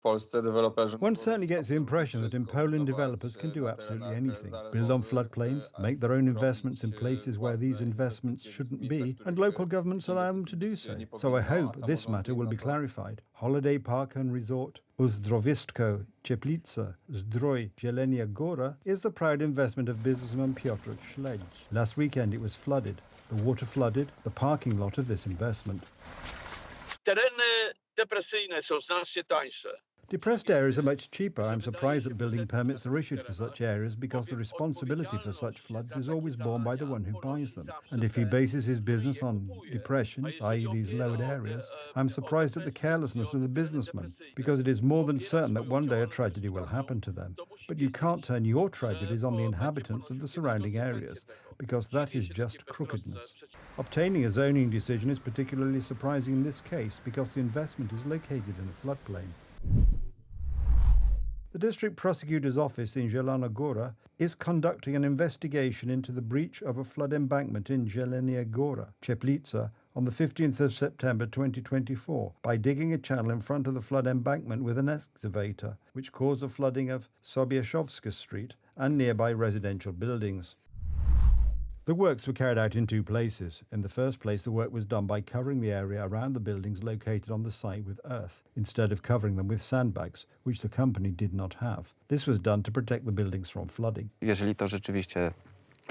One certainly gets the impression that in Poland developers can do absolutely anything. Build on floodplains, make their own investments in places where these investments shouldn't be, and local governments allow them to do so. So I hope this matter will be clarified. Holiday Park and Resort Uzdrowisko Cieplice Zdrój Zielenia Góra is the proud investment of businessman Piotr Śledź. Last weekend it was flooded. The water flooded the parking lot of this investment. Tereny depresyjne są znacznie tańsze. Depressed areas are much cheaper. I'm surprised that building permits are issued for such areas because the responsibility for such floods is always borne by the one who buys them. And if he bases his business on depressions, i.e. these lowered areas, I'm surprised at the carelessness of the businessman, because it is more than certain that one day a tragedy will happen to them. But you can't turn your tragedies on the inhabitants of the surrounding areas, because that is just crookedness. Obtaining a zoning decision is particularly surprising in this case because the investment is located in a floodplain. The district prosecutor's office in Zielona Góra is conducting an investigation into the breach of a flood embankment in Zielenia Góra, Cieplice, on the 15th of September 2024 by digging a channel in front of the flood embankment with an excavator, which caused the flooding of Sobieszowska Street and nearby residential buildings. The works were carried out in two places. In the first place, the work was done by covering the area around the buildings located on the site with earth, instead of covering them with sandbags, which the company did not have. This was done to protect the buildings from flooding. Jeżeli to rzeczywiście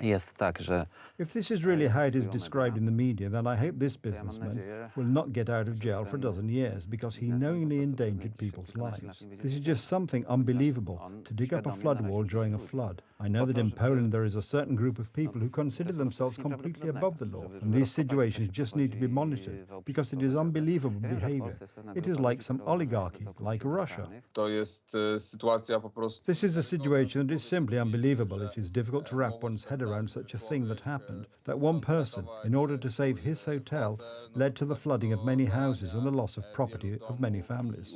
jest tak, że If this is really how it is described in the media, then I hope this businessman will not get out of jail for a dozen years because he knowingly endangered people's lives. This is just something unbelievable, to dig up a flood wall during a flood. I know that in Poland there is a certain group of people who consider themselves completely above the law, and these situations just need to be monitored because it is unbelievable behavior. It is like some oligarchy, like Russia. This is a situation that is simply unbelievable. It is difficult to wrap one's head around such a thing that happened, that one person, in order to save his hotel, led to the flooding of many houses and the loss of property of many families.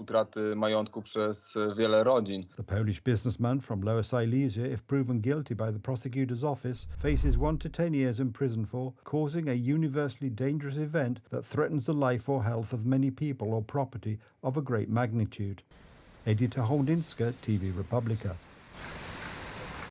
The Polish businessman from Lower Silesia, if proven guilty by the prosecutor's office, faces 1 to 10 years in prison for causing a universally dangerous event that threatens the life or health of many people or property of a great magnitude. Edyta Hołdyńska, TV Republika.